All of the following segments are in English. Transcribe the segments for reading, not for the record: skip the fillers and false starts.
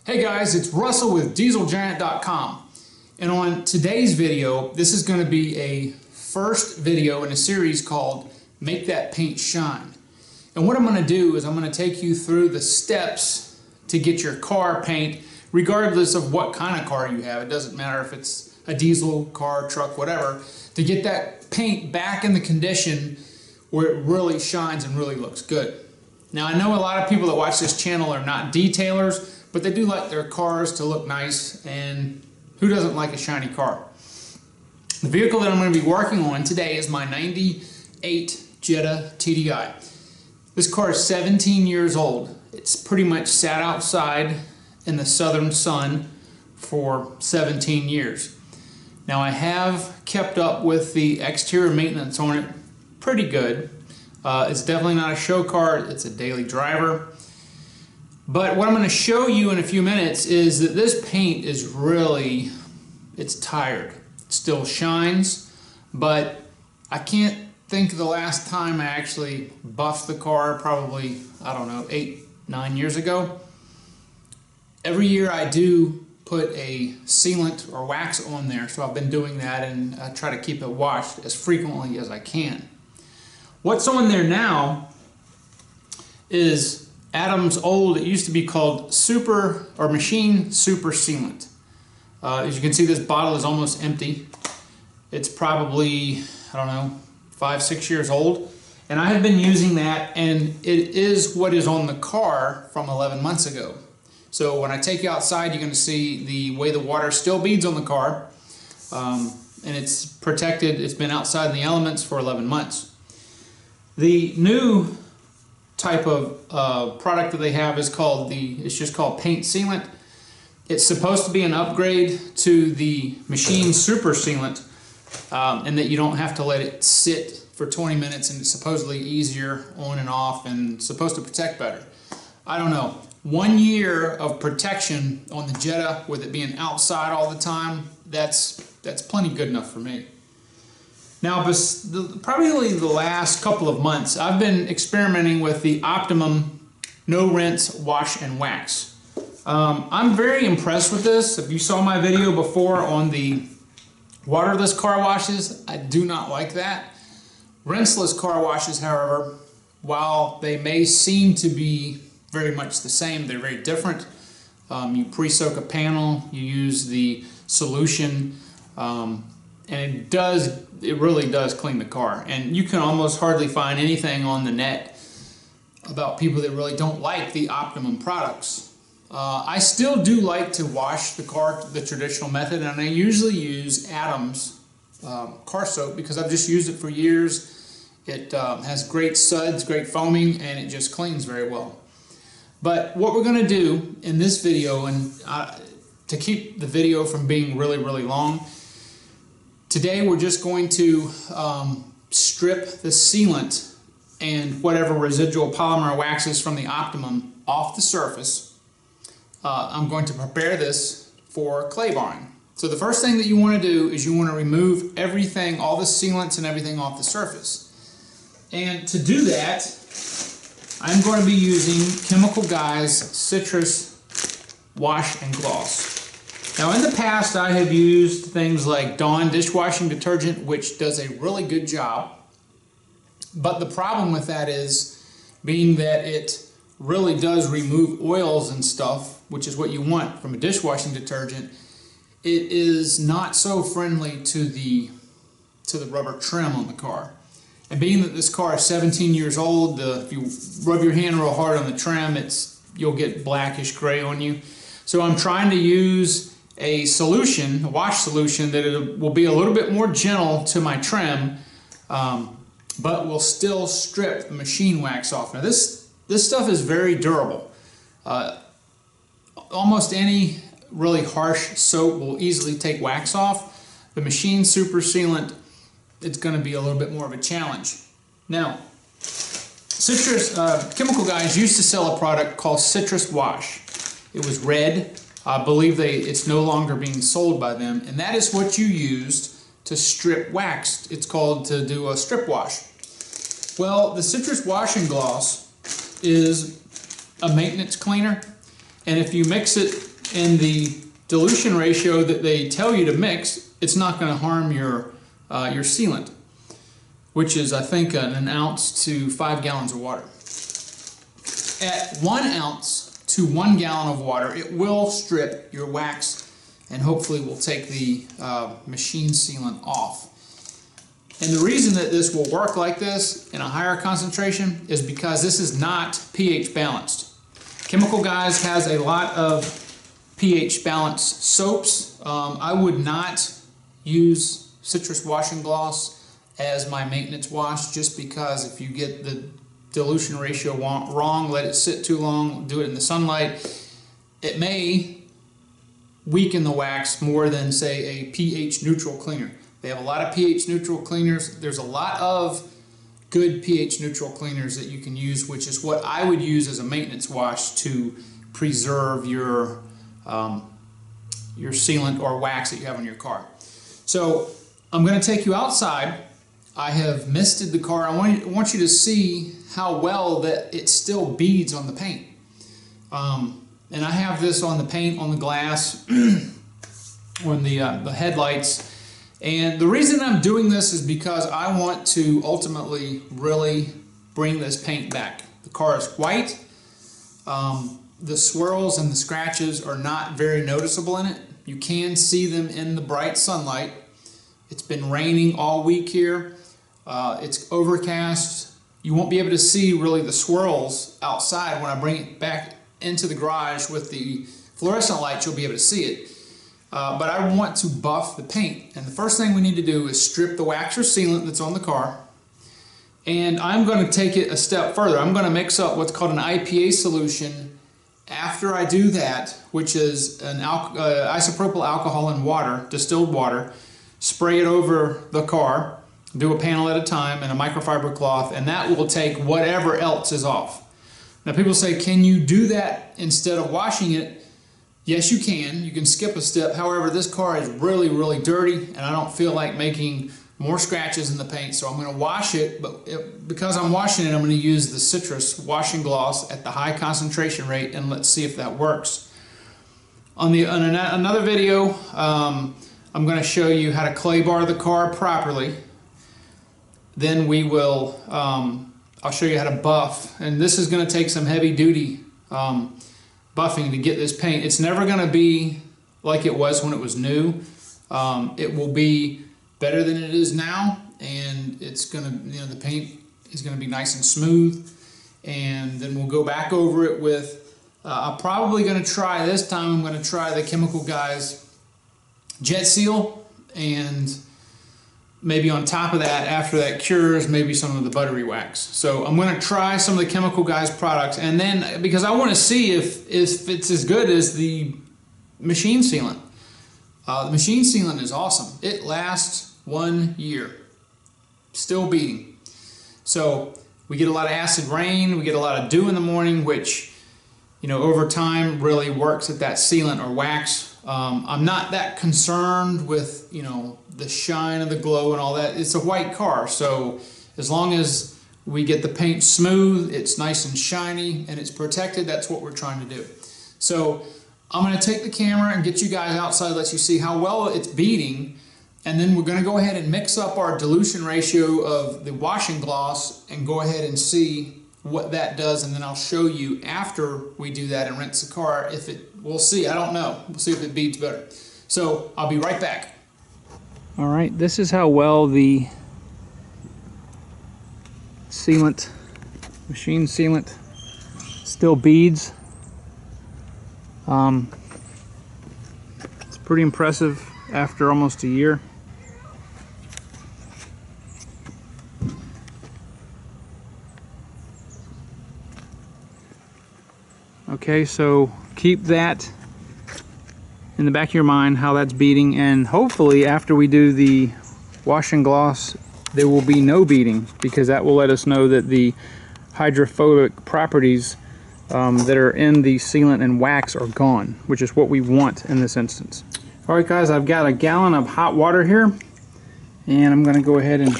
Hey guys, it's Russell with DieselGiant.com, and on today's video, this is going to be a first video in a series called Make That Paint Shine. And what I'm going to do is I'm going to take you through the steps to get your car paint, regardless of what kind of car you have. It doesn't matter if it's a diesel, car, truck, whatever, to get that paint back in the condition where it really shines and really looks good. Now, I know a lot of people that watch this channel are not detailers, but they do like their cars to look nice, and who doesn't like a shiny car? The vehicle that I'm going to be working on today is my 98 Jetta TDI. This car is 17 years old. It's pretty much sat outside in the southern sun for 17 years. Now, I have kept up with the exterior maintenance on it pretty good. It's definitely not a show car, it's a daily driver. But what I'm going to show you in a few minutes is that this paint is really, it's tired. It still shines, but I can't think of the last time I actually buffed the car, probably, I don't know, 8-9 years ago. Every year I do put a sealant or wax on there, so I've been doing that, and I try to keep it washed as frequently as I can. What's on there now is Adam's old, it used to be called Machine Super Sealant. As you can see, this bottle is almost empty. It's probably, I don't know, 5-6 years old. And I have been using that, and it is what is on the car from 11 months ago. So when I take you outside, you're going to see the way the water still beads on the car. And it's protected, it's been outside in the elements for 11 months. The new type of product that they have is called it's just called paint sealant. It's supposed to be an upgrade to the Machine Super Sealant, and that you don't have to let it sit for 20 minutes, and it's supposedly easier on and off and supposed to protect better. I don't know. 1 year of protection on the Jetta with it being outside all the time, that's plenty good enough for me. Now, probably the last couple of months, I've been experimenting with the Optimum No Rinse Wash and Wax. I'm very impressed with this. If you saw my video before on the waterless car washes, I do not like that. Rinseless car washes, however, while they may seem to be very much the same, they're very different. You pre-soak a panel, you use the solution, and it really does clean the car. And you can almost hardly find anything on the net about people that really don't like the Optimum products. I still do like to wash the car the traditional method, and I usually use Adam's car soap because I've just used it for years. It has great suds, great foaming, and it just cleans very well. But what we're going to do in this video, and to keep the video from being really, really long, today we're just going to strip the sealant and whatever residual polymer waxes from the Optimum off the surface. I'm going to prepare this for clay barring. So the first thing that you want to do is you want to remove everything, all the sealants and everything off the surface. And to do that, I'm going to be using Chemical Guy's Citrus Wash and Gloss. Now, in the past, I have used things like Dawn dishwashing detergent, which does a really good job. But the problem with that is, being that it really does remove oils and stuff, which is what you want from a dishwashing detergent, it is not so friendly to the rubber trim on the car. And being that this car is 17 years old, if you rub your hand real hard on the trim, you'll get blackish gray on you. So I'm trying to use a solution, a wash solution, that it will be a little bit more gentle to my trim, but will still strip the machine wax off. Now this stuff is very durable. Almost any really harsh soap will easily take wax off. The Machine Super Sealant, it's going to be a little bit more of a challenge. Now, Chemical Guys used to sell a product called Citrus Wash. It was red. I believe it's no longer being sold by them, and that is what you used to strip wax. It's called to do a strip wash. Well, the Citrus Wash and Gloss is a maintenance cleaner, and if you mix it in the dilution ratio that they tell you to mix, it's not going to harm your sealant, which is, I think, an ounce to 5 gallons of water. At 1 ounce to 1 gallon of water, it will strip your wax and hopefully will take the machine sealant off. And the reason that this will work like this in a higher concentration is because this is not pH balanced. Chemical Guys has a lot of pH balanced soaps. I would not use citrus washing gloss as my maintenance wash, just because if you get the dilution ratio wrong, let it sit too long, do it in the sunlight, it may weaken the wax more than, say, a pH neutral cleaner. They have a lot of pH neutral cleaners. There's a lot of good pH neutral cleaners that you can use, which is what I would use as a maintenance wash to preserve your sealant or wax that you have on your car. So I'm going to take you outside. I have misted the car. I want you to see how well that it still beads on the paint. And I have this on the paint, on the glass, on the headlights. And the reason I'm doing this is because I want to ultimately really bring this paint back. The car is white. The swirls and the scratches are not very noticeable in it. You can see them in the bright sunlight. It's been raining all week here. It's overcast. You won't be able to see really the swirls outside. When I bring it back into the garage with the fluorescent lights, you'll be able to see it. But I want to buff the paint. And the first thing we need to do is strip the wax or sealant that's on the car. And I'm going to take it a step further. I'm going to mix up what's called an IPA solution after I do that, which is an isopropyl alcohol and water, distilled water. Spray it over the car, do a panel at a time in a microfiber cloth, and that will take whatever else is off. Now people say, can you do that instead of washing it? Yes, you can. You can skip a step. However, this car is really, really dirty, and I don't feel like making more scratches in the paint, so I'm going to wash it. But because I'm washing it, I'm going to use the citrus washing gloss at the high concentration rate, and let's see if that works. On another video, I'm going to show you how to clay bar the car properly. Then we will, I'll show you how to buff, and this is going to take some heavy duty buffing to get this paint. It's never going to be like it was when it was new. It will be better than it is now, and it's going to, the paint is going to be nice and smooth. And then we'll go back over it with, I'm probably going to try this time, I'm going to try the Chemical Guys Jet Seal, and maybe on top of that, after that cures, maybe some of the buttery wax. So I'm going to try some of the Chemical Guys products, and then because I want to see if it's as good as the machine sealant. The machine sealant is awesome. It lasts 1 year, still beating. So we get a lot of acid rain, we get a lot of dew in the morning, which over time really works at that sealant or wax. I'm not that concerned with the shine of the glow and all that. It's a white car, so as long as we get the paint smooth, it's nice and shiny, and it's protected, that's what we're trying to do. So I'm going to take the camera and get you guys outside, let you see how well it's beading, and then we're going to go ahead and mix up our dilution ratio of the washing gloss and go ahead and see what that does, and then I'll show you after we do that and rinse the car if it, we'll see, I don't know, we'll see if it beads better. So I'll be right back. All right, this is how well the sealant, machine sealant, still beads. It's pretty impressive after almost a year. Okay, so keep that in the back of your mind, how that's beading, and hopefully after we do the wash and gloss there will be no beading, because that will let us know that the hydrophobic properties that are in the sealant and wax are gone, which is what we want in this instance. Alright guys, I've got a gallon of hot water here, and I'm going to go ahead and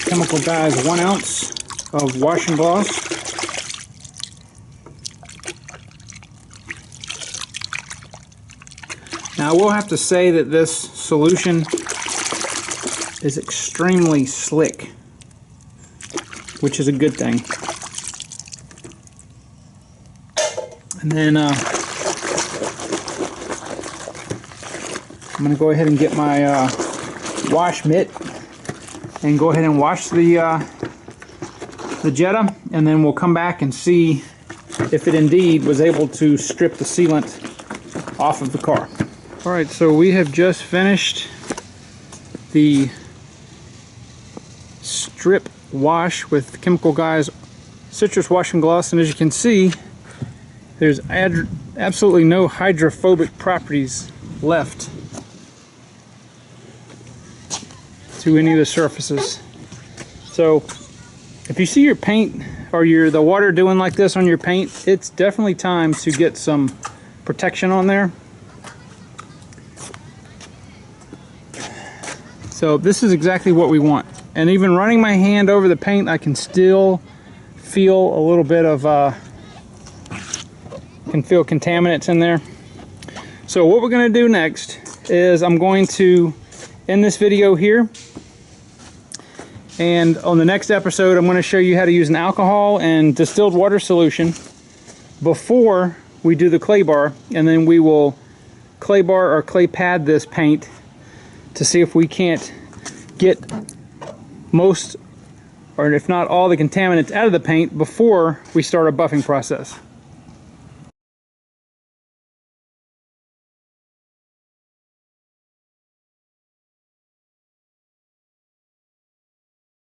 Chemical Guys 1 ounce of wash and gloss. Now I will have to say that this solution is extremely slick, which is a good thing. And then I'm going to go ahead and get my wash mitt and go ahead and wash the Jetta, and then we'll come back and see if it indeed was able to strip the sealant off of the car. Alright, so we have just finished the strip wash with Chemical Guys citrus washing gloss, and as you can see, there's absolutely no hydrophobic properties left to any of the surfaces. So if you see your paint or the water doing like this on your paint, it's definitely time to get some protection on there. So this is exactly what we want. And even running my hand over the paint, I can still feel a little bit of can feel contaminants in there. So what we're going to do next is I'm going to end this video here, and on the next episode I'm going to show you how to use an alcohol and distilled water solution before we do the clay bar, and then we will clay bar or clay pad this paint to see if we can't get most, or if not all, the contaminants out of the paint before we start our buffing process.